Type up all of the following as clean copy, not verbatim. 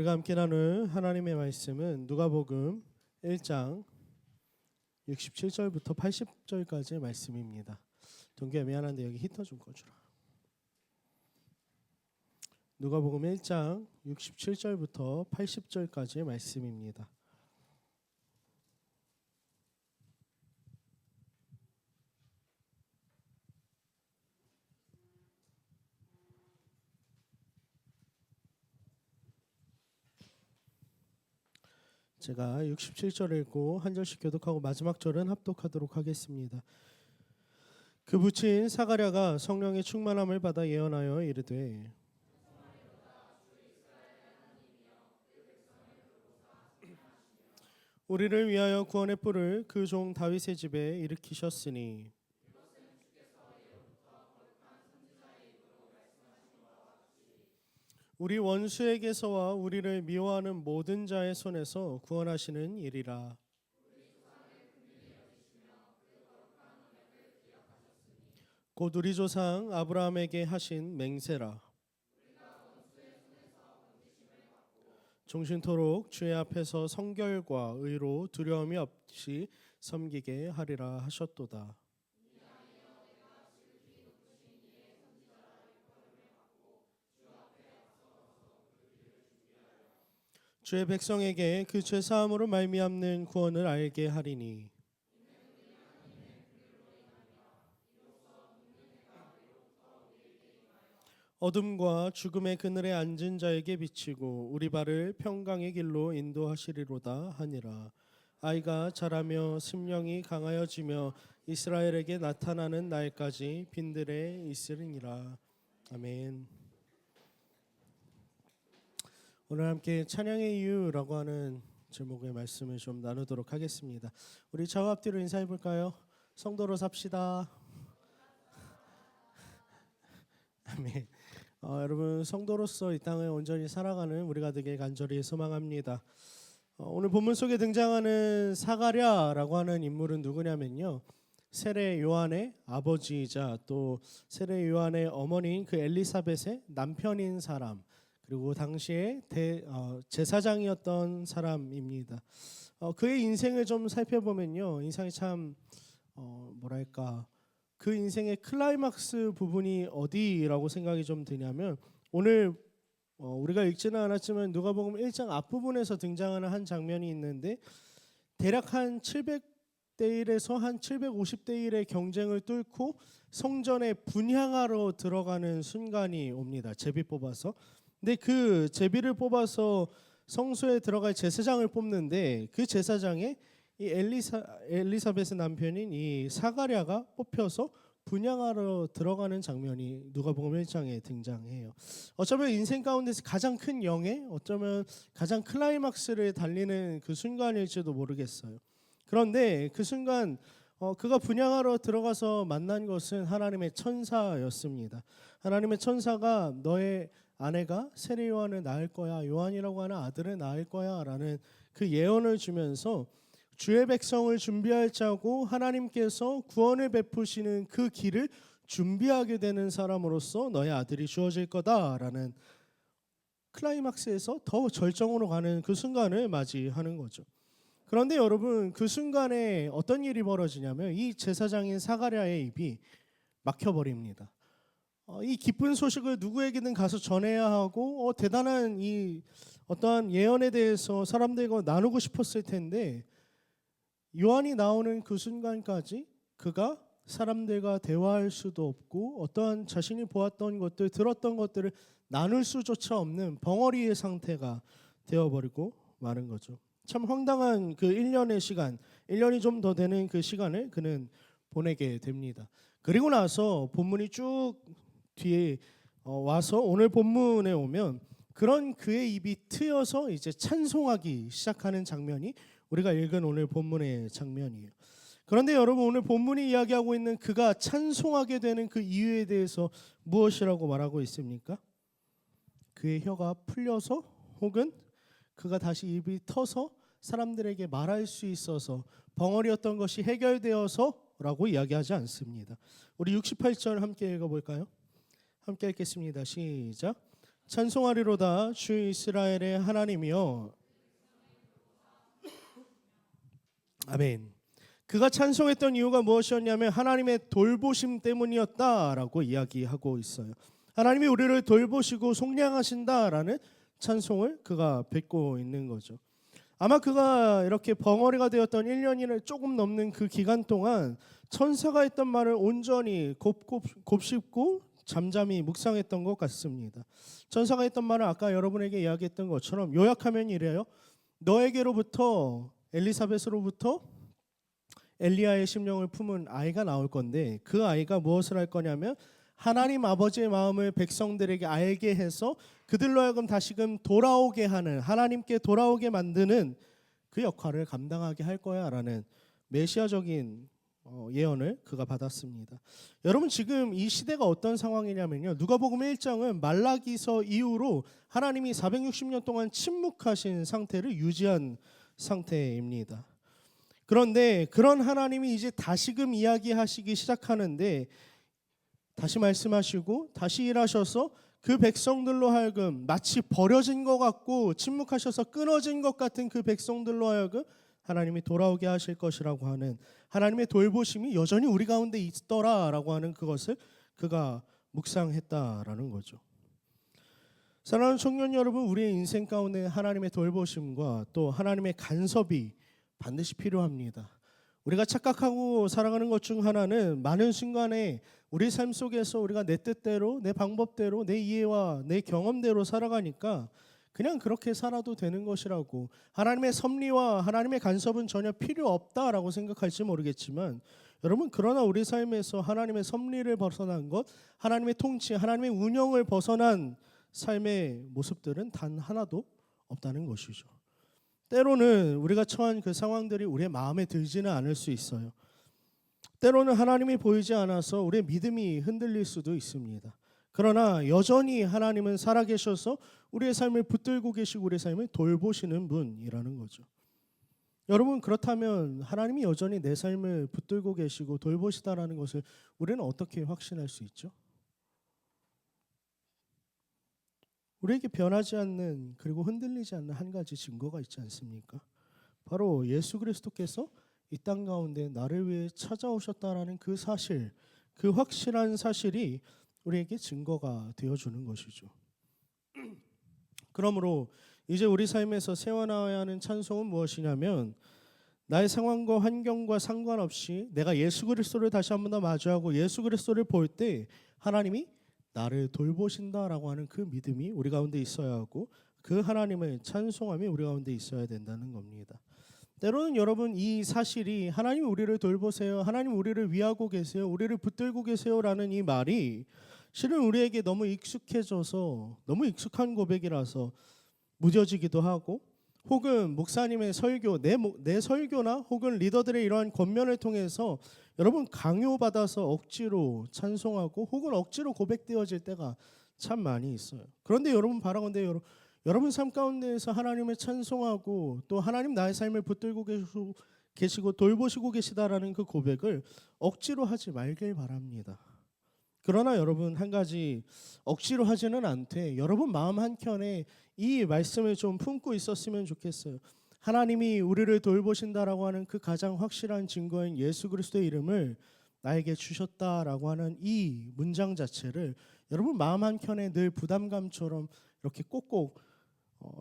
우리가 함께 나눌 하나님의 말씀은 누가복음 1장 67절부터 80절까지의 말씀입니다. 동규야 미안한데 여기 히터 좀 꺼주라. 누가복음 1장 67절부터 80절까지의 말씀입니다. 제가 67절 읽고 한 절씩 교독하고 마지막 절은 합독하도록 하겠습니다. 그 부친 사가랴가 성령의 충만함을 받아 예언하여 이르되 우리를 위하여 구원의 뿔을 그 종 다윗의 집에 일으키셨으니 우리 원수에게서와 우리를 미워하는 모든 자의 손에서 구원하시는 일이라. 곧 우리 조상 아브라함에게 하신 맹세라. 종신토록 주의 앞에서 성결과 의로 두려움이 없이 섬기게 하리라 하셨도다. 주의 백성에게 그 죄사함으로 말미암는 구원을 알게 하리니 어둠과 죽음의 그늘에 앉은 자에게 비치고 우리 발을 평강의 길로 인도하시리로다 하니라. 아이가 자라며 심령이 강하여지며 이스라엘에게 나타나는 날까지 빈들에 있으리니라. 아멘. 오늘 함께 찬양의 이유라고 하는 제목의 말씀을 좀 나누도록 하겠습니다. 우리 좌우 앞뒤로 인사해 볼까요? 성도로 삽시다. 아멘. 여러분 성도로서 이 땅을 온전히 살아가는 우리가 되길 간절히 소망합니다. 오늘 본문 속에 등장하는 사가랴라고 하는 인물은 누구냐면요, 세례 요한의 아버지이자 또 세례 요한의 어머니인 그 엘리사벳의 남편인 사람, 그리고 당시에 제사장이었던 사람입니다. 그의 인생을 좀 살펴보면요, 인상이 참 뭐랄까, 그 인생의 클라이막스 부분이 어디라고 생각이 좀 드냐면, 오늘 우리가 읽지는 않았지만 누가복음 1장 앞부분에서 등장하는 한 장면이 있는데, 대략 한 700대 1에서 한 750대 1의 경쟁을 뚫고 성전에 분향하러 들어가는 순간이 옵니다. 제비 뽑아서. 근데 그 제비를 뽑아서 성소에 들어갈 제사장을 뽑는데, 그 제사장에 이 엘리사벳의 남편인 이 사가랴가 뽑혀서 분향하러 들어가는 장면이 누가복음 1장에 등장해요. 어쩌면 인생 가운데서 가장 큰 영예, 어쩌면 가장 클라이막스를 달리는 그 순간일지도 모르겠어요. 그런데 그 순간 그가 분향하러 들어가서 만난 것은 하나님의 천사였습니다. 하나님의 천사가 너의 아내가 세례 요한을 낳을 거야, 요한이라고 하는 아들을 낳을 거야 라는 그 예언을 주면서 주의 백성을 준비할 자고 하나님께서 구원을 베푸시는 그 길을 준비하게 되는 사람으로서 너의 아들이 주어질 거다라는 클라이막스에서 더 절정으로 가는 그 순간을 맞이하는 거죠. 그런데 여러분, 그 순간에 어떤 일이 벌어지냐면 이 제사장인 사가랴의 입이 막혀버립니다. 이 기쁜 소식을 누구에게든 가서 전해야 하고 대단한 이 어떠한 예언에 대해서 사람들과 나누고 싶었을 텐데, 요한이 나오는 그 순간까지 그가 사람들과 대화할 수도 없고 어떠한 자신이 보았던 것들, 들었던 것들을 나눌 수조차 없는 벙어리의 상태가 되어버리고 마는 거죠. 참 황당한 그 1년의 시간, 1년이 좀 더 되는 그 시간을 그는 보내게 됩니다. 그리고 나서 본문이 쭉 뒤에 와서 오늘 본문에 오면 그런 그의 입이 트여서 이제 찬송하기 시작하는 장면이 우리가 읽은 오늘 본문의 장면이에요. 그런데 여러분, 오늘 본문이 이야기하고 있는 그가 찬송하게 되는 그 이유에 대해서 무엇이라고 말하고 있습니까? 그의 혀가 풀려서, 혹은 그가 다시 입이 터서 사람들에게 말할 수 있어서, 벙어리였던 것이 해결되어서 라고 이야기하지 않습니다. 우리 68절 함께 읽어볼까요? 함께 읽겠습니다. 시작. 찬송하리로다 주 이스라엘의 하나님이여. 아멘. 그가 찬송했던 이유가 무엇이었냐면 하나님의 돌보심 때문이었다라고 이야기하고 있어요. 하나님이 우리를 돌보시고 속량하신다라는 찬송을 그가 뱉고 있는 거죠. 아마 그가 이렇게 벙어리가 되었던 1년이 조금 넘는 그 기간 동안 천사가 했던 말을 온전히 곱씹고 잠잠히 묵상했던 것 같습니다. 천사가 했던 말은 아까 여러분에게 이야기했던 것처럼 요약하면 이래요. 너에게로부터 엘리사벳으로부터 엘리야의 심령을 품은 아이가 나올 건데 그 아이가 무엇을 할 거냐면 하나님 아버지의 마음을 백성들에게 알게 해서 그들로 하여금 다시금 돌아오게 하는, 하나님께 돌아오게 만드는 그 역할을 감당하게 할 거야라는 메시아적인 예언을 그가 받았습니다. 여러분 지금 이 시대가 어떤 상황이냐면요. 누가복음 1장은 말라기서 이후로 하나님이 460년 동안 침묵하신 상태를 유지한 상태입니다. 그런데 그런 하나님이 이제 다시금 이야기하시기 시작하는데 다시 말씀하시고 다시 일하셔서 그 백성들로 하여금 마치 버려진 것 같고 침묵하셔서 끊어진 것 같은 그 백성들로 하여금 하나님이 돌아오게 하실 것이라고 하는 하나님의 돌보심이 여전히 우리 가운데 있더라라고 하는 그것을 그가 묵상했다라는 거죠. 사랑하는 청년 여러분, 우리의 인생 가운데 하나님의 돌보심과 또 하나님의 간섭이 반드시 필요합니다. 우리가 착각하고 살아가는 것 중 하나는 많은 순간에 우리 삶 속에서 우리가 내 뜻대로, 내 방법대로, 내 이해와 내 경험대로 살아가니까 그냥 그렇게 살아도 되는 것이라고, 하나님의 섭리와 하나님의 간섭은 전혀 필요 없다라고 생각할지 모르겠지만 여러분, 그러나 우리 삶에서 하나님의 섭리를 벗어난 것, 하나님의 통치, 하나님의 운영을 벗어난 삶의 모습들은 단 하나도 없다는 것이죠. 때로는 우리가 처한 그 상황들이 우리의 마음에 들지는 않을 수 있어요. 때로는 하나님이 보이지 않아서 우리의 믿음이 흔들릴 수도 있습니다. 그러나 여전히 하나님은 살아계셔서 우리의 삶을 붙들고 계시고 우리의 삶을 돌보시는 분이라는 거죠. 여러분, 그렇다면 하나님이 여전히 내 삶을 붙들고 계시고 돌보시다라는 것을 우리는 어떻게 확신할 수 있죠? 우리에게 변하지 않는, 그리고 흔들리지 않는 한 가지 증거가 있지 않습니까? 바로 예수 그리스도께서 이 땅 가운데 나를 위해 찾아오셨다라는 그 사실, 그 확실한 사실이 우리에게 증거가 되어주는 것이죠. 그러므로 이제 우리 삶에서 세워나가야 하는 찬송은 무엇이냐면, 나의 상황과 환경과 상관없이 내가 예수 그리스도를 다시 한 번 더 마주하고 예수 그리스도를 볼 때 하나님이 나를 돌보신다라고 하는 그 믿음이 우리 가운데 있어야 하고, 그 하나님의 찬송함이 우리 가운데 있어야 된다는 겁니다. 때로는 여러분, 이 사실이 하나님이 우리를 돌보세요, 하나님 우리를 위하고 계세요, 우리를 붙들고 계세요라는 이 말이 실은 우리에게 너무 익숙해져서, 너무 익숙한 고백이라서 무뎌지기도 하고, 혹은 목사님의 설교, 내 설교나 혹은 리더들의 이러한 권면을 통해서 여러분 강요받아서 억지로 찬송하고 혹은 억지로 고백되어질 때가 참 많이 있어요. 그런데 여러분, 바라건대 여러분 삶 가운데에서 하나님을 찬송하고 또 하나님 나의 삶을 붙들고 계시고 돌보시고 계시다라는 그 고백을 억지로 하지 말길 바랍니다. 그러나 여러분, 한 가지 억지로 하지는 않되 여러분 마음 한켠에 이 말씀을 좀 품고 있었으면 좋겠어요. 하나님이 우리를 돌보신다라고 하는 그 가장 확실한 증거인 예수 그리스도의 이름을 나에게 주셨다라고 하는 이 문장 자체를 여러분 마음 한켠에 늘 부담감처럼 이렇게 꼭꼭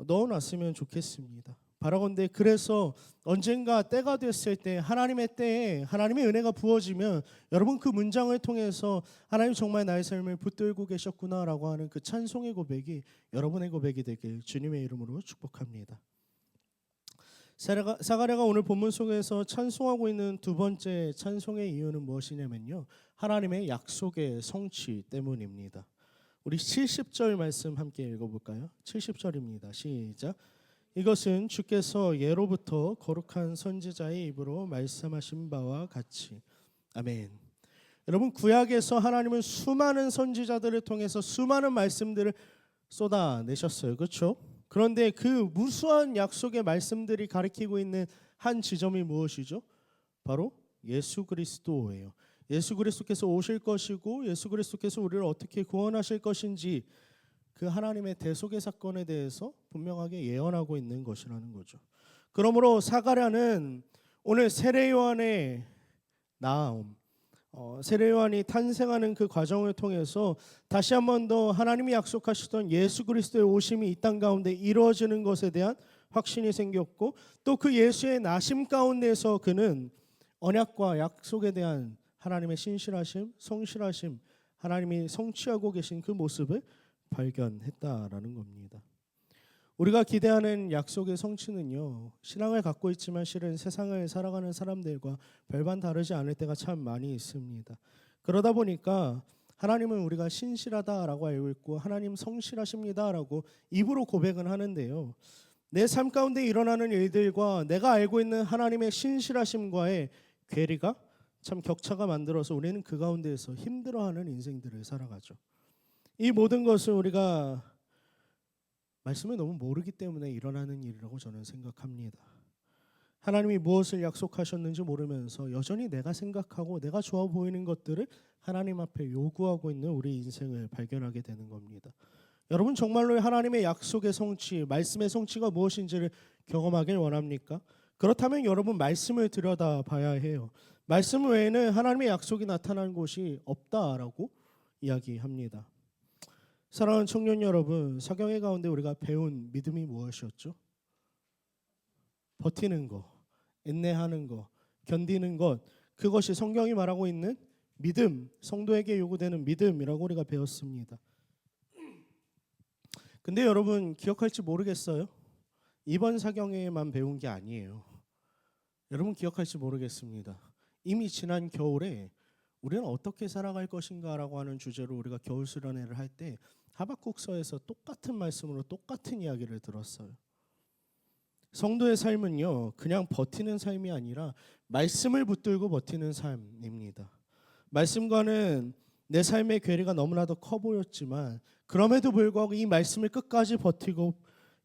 넣어놨으면 좋겠습니다. 바라건대 그래서 언젠가 때가 됐을 때, 하나님의 때에 하나님의 은혜가 부어지면 여러분 그 문장을 통해서 하나님 정말 나의 삶을 붙들고 계셨구나라고 하는 그 찬송의 고백이 여러분의 고백이 되길 주님의 이름으로 축복합니다. 사가랴가 오늘 본문 속에서 찬송하고 있는 두 번째 찬송의 이유는 무엇이냐면요, 하나님의 약속의 성취 때문입니다. 우리 70절 말씀 함께 읽어볼까요? 70절입니다. 시작. 이것은 주께서 예로부터 거룩한 선지자의 입으로 말씀하신 바와 같이. 아멘. 여러분, 구약에서 하나님은 수많은 선지자들을 통해서 수많은 말씀들을 쏟아내셨어요. 그렇죠? 그런데 그 무수한 약속의 말씀들이 가리키고 있는 한 지점이 무엇이죠? 바로 예수 그리스도예요. 예수 그리스도께서 오실 것이고 예수 그리스도께서 우리를 어떻게 구원하실 것인지, 그 하나님의 대속의 사건에 대해서 분명하게 예언하고 있는 것이라는 거죠. 그러므로 사가랴는 오늘 세례 요한의 나음, 세례 요한이 탄생하는 그 과정을 통해서 다시 한 번 더 하나님이 약속하시던 예수 그리스도의 오심이 이 땅 가운데 이루어지는 것에 대한 확신이 생겼고, 또 그 예수의 나심 가운데서 그는 언약과 약속에 대한 하나님의 신실하심, 성실하심, 하나님이 성취하고 계신 그 모습을 발견했다라는 겁니다. 우리가 기대하는 약속의 성취는요, 신앙을 갖고 있지만 실은 세상을 살아가는 사람들과 별반 다르지 않을 때가 참 많이 있습니다. 그러다 보니까 하나님은 우리가 신실하다라고 알고 있고 하나님 성실하십니다라고 입으로 고백은 하는데요, 내 삶 가운데 일어나는 일들과 내가 알고 있는 하나님의 신실하심과의 괴리가 참 격차가 만들어서 우리는 그 가운데에서 힘들어하는 인생들을 살아가죠. 이 모든 것을 우리가 말씀을 너무 모르기 때문에 일어나는 일이라고 저는 생각합니다. 하나님이 무엇을 약속하셨는지 모르면서 여전히 내가 생각하고 내가 좋아 보이는 것들을 하나님 앞에 요구하고 있는 우리 인생을 발견하게 되는 겁니다. 여러분 정말로 하나님의 약속의 성취, 말씀의 성취가 무엇인지를 경험하길 원합니까? 그렇다면 여러분 말씀을 들여다봐야 해요. 말씀 외에는 하나님의 약속이 나타난 곳이 없다라고 이야기합니다. 사랑하는 청년 여러분, 사경의 가운데 우리가 배운 믿음이 무엇이었죠? 버티는 거, 인내하는 거, 견디는 것, 그것이 성경이 말하고 있는 믿음, 성도에게 요구되는 믿음이라고 우리가 배웠습니다. 근데 여러분 기억할지 모르겠어요. 이번 사경에만 배운 게 아니에요. 여러분 기억할지 모르겠습니다. 이미 지난 겨울에 우리는 어떻게 살아갈 것인가라고 하는 주제로 우리가 겨울 수련회를 할 때 하박국서에서 똑같은 말씀으로 똑같은 이야기를 들었어요. 성도의 삶은요, 그냥 버티는 삶이 아니라 말씀을 붙들고 버티는 삶입니다. 말씀과는 내 삶의 괴리가 너무나도 커 보였지만 그럼에도 불구하고 이 말씀을 끝까지 버티고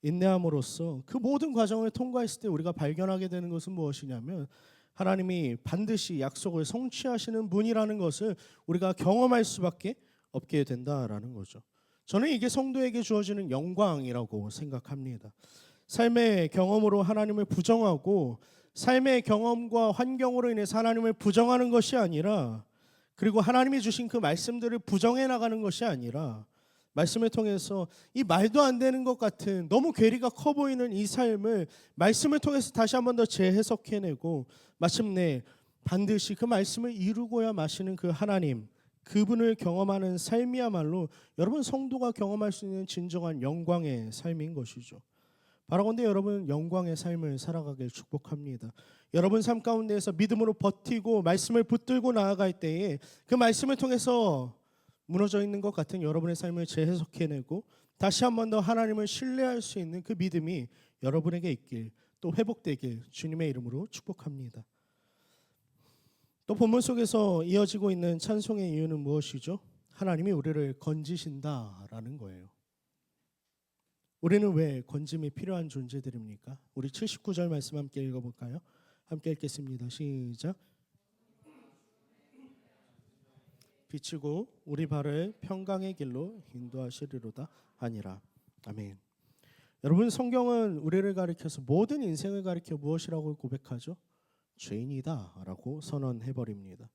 인내함으로써 그 모든 과정을 통과했을 때 우리가 발견하게 되는 것은 무엇이냐면 하나님이 반드시 약속을 성취하시는 분이라는 것을 우리가 경험할 수밖에 없게 된다라는 거죠. 저는 이게 성도에게 주어지는 영광이라고 생각합니다. 삶의 경험으로 하나님을 부정하고 삶의 경험과 환경으로 인해서 하나님을 부정하는 것이 아니라, 그리고 하나님이 주신 그 말씀들을 부정해 나가는 것이 아니라 말씀을 통해서 이 말도 안 되는 것 같은 너무 괴리가 커 보이는 이 삶을 말씀을 통해서 다시 한 번 더 재해석해내고 마침내 반드시 그 말씀을 이루고야 마시는 그 하나님, 그분을 경험하는 삶이야말로 여러분 성도가 경험할 수 있는 진정한 영광의 삶인 것이죠. 바라건대 여러분 영광의 삶을 살아가길 축복합니다. 여러분 삶 가운데에서 믿음으로 버티고 말씀을 붙들고 나아갈 때에 그 말씀을 통해서 무너져 있는 것 같은 여러분의 삶을 재해석해내고 다시 한 번 더 하나님을 신뢰할 수 있는 그 믿음이 여러분에게 있길, 또 회복되길 주님의 이름으로 축복합니다. 또 본문 속에서 이어지고 있는 찬송의 이유는 무엇이죠? 하나님이 우리를 건지신다라는 거예요. 우리는 왜 건짐이 필요한 존재들입니까? 우리 79절 말씀 함께 읽어볼까요? 함께 읽겠습니다. 시작. 비추고 우리 발을 평강의 길로 인도하시리로다 하니라. 아멘. 여러분 성경은 우리를 가리켜서 모든 인생을 가리켜 무엇이라고 고백하죠? 죄인이다라고 선언해버립니다.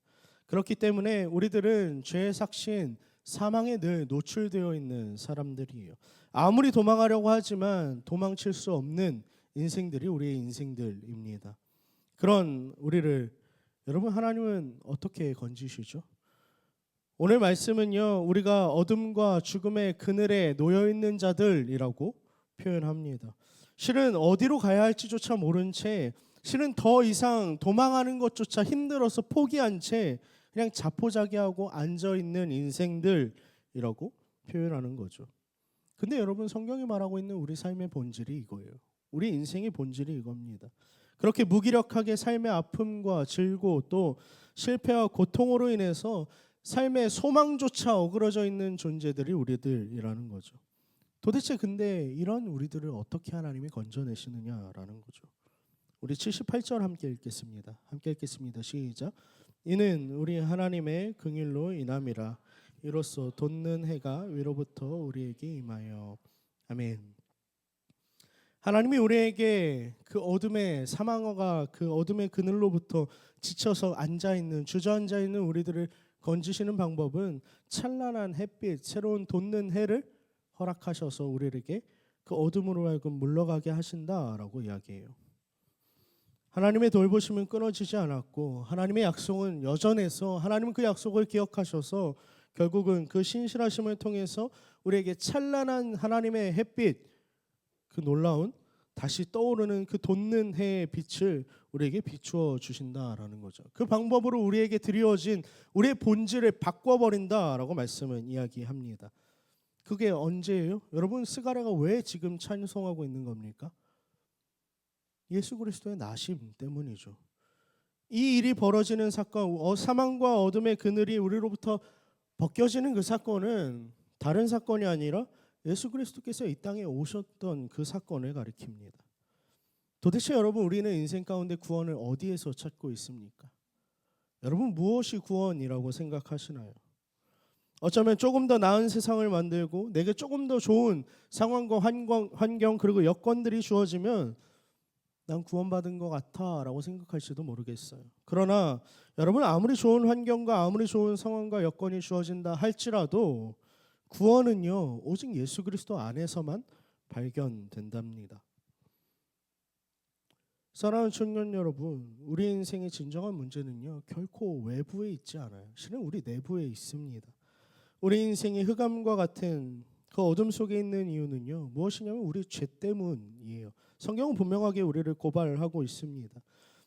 그렇기 때문에 우리들은 죄의 삭신, 사망에 늘 노출되어 있는 사람들이에요. 아무리 도망하려고 하지만 도망칠 수 없는 인생들이 우리의 인생들입니다. 그런 우리를 여러분 하나님은 어떻게 건지시죠? 오늘 말씀은요, 우리가 어둠과 죽음의 그늘에 놓여있는 자들이라고 표현합니다. 실은 어디로 가야 할지조차 모른 채, 실은 더 이상 도망하는 것조차 힘들어서 포기한 채 그냥 자포자기하고 앉아있는 인생들이라고 표현하는 거죠. 근데 여러분 성경이 말하고 있는 우리 삶의 본질이 이거예요. 우리 인생의 본질이 이겁니다. 그렇게 무기력하게 삶의 아픔과 질고 또 실패와 고통으로 인해서 삶의 소망조차 어그러져 있는 존재들이 우리들이라는 거죠. 도대체 근데 이런 우리들을 어떻게 하나님이 건져내시느냐라는 거죠. 우리 78절 함께 읽겠습니다. 함께 읽겠습니다. 시작. 이는 우리 하나님의 긍휼로 인함이라. 이로써 돋는 해가 위로부터 우리에게 임하여. 아멘. 하나님이 우리에게 그 어둠의 사망과 그 어둠의 그늘로부터 지쳐서 앉아있는 주저앉아있는 우리들을 건지시는 방법은 찬란한 햇빛, 새로운 돋는 해를 허락하셔서 우리에게 그 어둠으로 하여금 물러가게 하신다라고 이야기해요. 하나님의 돌보심은 끊어지지 않았고 하나님의 약속은 여전해서 하나님은 그 약속을 기억하셔서 결국은 그 신실하심을 통해서 우리에게 찬란한 하나님의 햇빛, 그 놀라운 다시 떠오르는 그 돋는 해의 빛을 우리에게 비추어 주신다라는 거죠. 그 방법으로 우리에게 드리워진 우리의 본질을 바꿔버린다라고 말씀은 이야기합니다. 그게 언제예요? 여러분, 스가랴가 왜 지금 찬송하고 있는 겁니까? 예수 그리스도의 나심 때문이죠. 이 일이 벌어지는 사건, 사망과 어둠의 그늘이 우리로부터 벗겨지는 그 사건은 다른 사건이 아니라 예수 그리스도께서 이 땅에 오셨던 그 사건을 가리킵니다. 도대체 여러분, 우리는 인생 가운데 구원을 어디에서 찾고 있습니까? 여러분, 무엇이 구원이라고 생각하시나요? 어쩌면 조금 더 나은 세상을 만들고 내게 조금 더 좋은 상황과 환경 그리고 여건들이 주어지면 난 구원받은 것 같아 라고 생각할지도 모르겠어요. 그러나 여러분, 아무리 좋은 환경과 아무리 좋은 상황과 여건이 주어진다 할지라도 구원은요, 오직 예수 그리스도 안에서만 발견된답니다. 사랑하는 청년 여러분, 우리 인생의 진정한 문제는요, 결코 외부에 있지 않아요. 실은 우리 내부에 있습니다. 우리 인생의 흑암과 같은 그 어둠 속에 있는 이유는요, 무엇이냐면 우리 죄 때문이에요. 성경은 분명하게 우리를 고발하고 있습니다.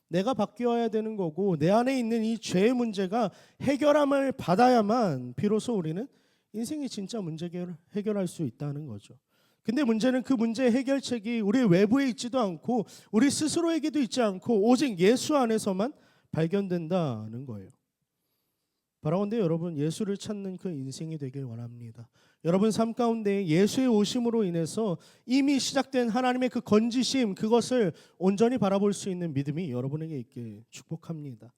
내가 바뀌어야 되는 거고 내 안에 있는 이 죄의 문제가 해결함을 받아야만 비로소 우리는 인생의 진짜 문제 해결할 수 있다는 거죠. 근데 문제는 그 문제의 해결책이 우리 외부에 있지도 않고 우리 스스로에게도 있지 않고 오직 예수 안에서만 발견된다는 거예요. 바라건대 여러분, 예수를 찾는 그 인생이 되길 원합니다. 여러분 삶 가운데 예수의 오심으로 인해서 이미 시작된 하나님의 그 건지심, 그것을 온전히 바라볼 수 있는 믿음이 여러분에게 있길 축복합니다.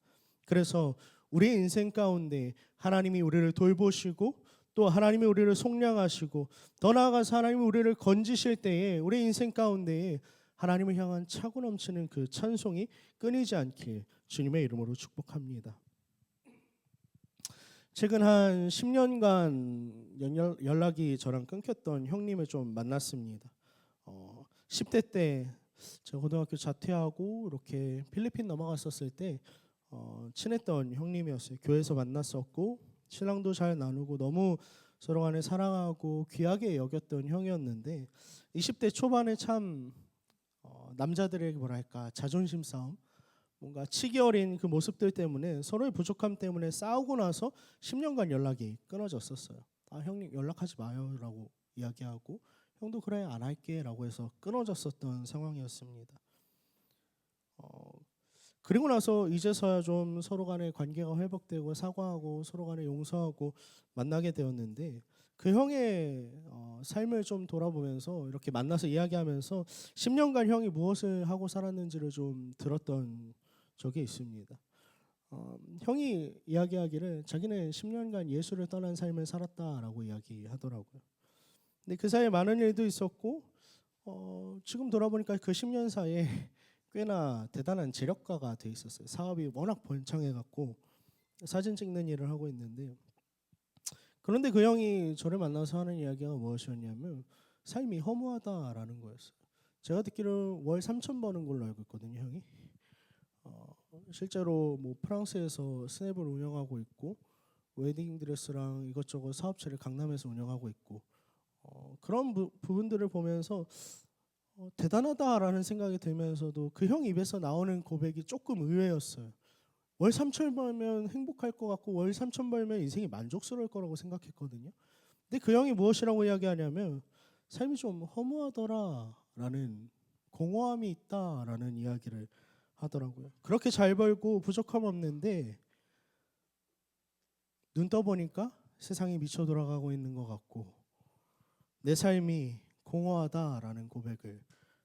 그래서 우리 인생 가운데 하나님이 우리를 돌보시고 또 하나님이 우리를 속량하시고 더 나아가서 하나님이 우리를 건지실 때에 우리 인생 가운데 하나님을 향한 차고 넘치는 그 찬송이 끊이지 않길 주님의 이름으로 축복합니다. 최근 한 10년간 연락이 저랑 끊겼던 형님을 좀 만났습니다. 10대 때 제가 고등학교 자퇴하고 이렇게 필리핀 넘어갔었을 때 친했던 형님이었어요. 교회에서 만났었고 신랑도 잘 나누고 너무 서로 간에 사랑하고 귀하게 여겼던 형이었는데 20대 초반에 참 남자들에게 뭐랄까 자존심 싸움, 뭔가 치기 어린 그 모습들 때문에 서로의 부족함 때문에 싸우고 나서 10년간 연락이 끊어졌었어요. 아, 형님 연락하지 마요 라고 이야기하고 형도 그래 안 할게 라고 해서 끊어졌었던 상황이었습니다. 그리고 나서 이제서야 좀 서로 간의 관계가 회복되고 사과하고 서로 간에 용서하고 만나게 되었는데 그 형의 삶을 좀 돌아보면서 이렇게 만나서 이야기하면서 10년간 형이 무엇을 하고 살았는지를 좀 들었던 적이 있습니다. 형이 이야기하기를 자기는 10년간 예수를 떠난 삶을 살았다라고 이야기하더라고요. 근데 그 사이에 많은 일도 있었고 지금 돌아보니까 그 10년 사이에 꽤나 대단한 재력가가 돼 있었어요. 사업이 워낙 번창해갖고 사진 찍는 일을 하고 있는데 그런데 그 형이 저를 만나서 하는 이야기가 무엇이었냐면 삶이 허무하다라는 거였어요. 제가 듣기로는 월 3천 버는 걸로 알고 있거든요, 형이. 실제로 뭐 프랑스에서 스냅을 운영하고 있고 웨딩 드레스랑 이것저것 사업체를 강남에서 운영하고 있고 그런 부분들을 보면서 대단하다라는 생각이 들면서도 그 형 입에서 나오는 고백이 조금 의외였어요. 월 3천 벌면 행복할 것 같고 월 3천 벌면 인생이 만족스러울 거라고 생각했거든요. 근데 그 형이 무엇이라고 이야기하냐면 삶이 좀 허무하더라라는 공허함이 있다라는 이야기를 하더라고요. 그렇게 잘 벌고 부족함 없는데 눈 떠보니까 세상이 미쳐 돌아가고 있는 것 같고 내 삶이 공허하다라는 고백을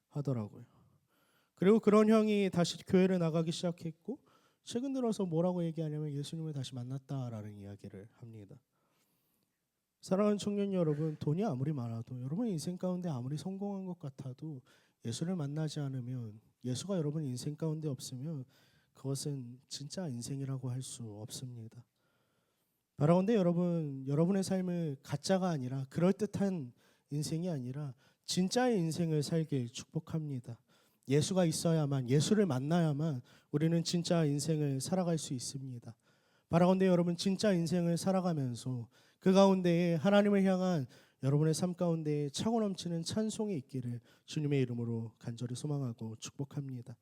하더라고요. 그리고 그런 형이 다시 교회를 나가기 시작했고 최근 들어서 뭐라고 얘기하냐면 예수님을 다시 만났다라는 이야기를 합니다. 사랑하는 청년 여러분, 돈이 아무리 많아도 여러분 인생 가운데 아무리 성공한 것 같아도 예수를 만나지 않으면, 예수가 여러분 인생 가운데 없으면 그것은 진짜 인생이라고 할 수 없습니다. 바라건대 여러분, 여러분의 삶을 가짜가 아니라, 그럴듯한 인생이 아니라 진짜의 인생을 살길 축복합니다. 예수가 있어야만, 예수를 만나야만 우리는 진짜 인생을 살아갈 수 있습니다. 바라건대 여러분, 진짜 인생을 살아가면서 그 가운데에 하나님을 향한 여러분의 삶 가운데에 차고 넘치는 찬송이 있기를 주님의 이름으로 간절히 소망하고 축복합니다.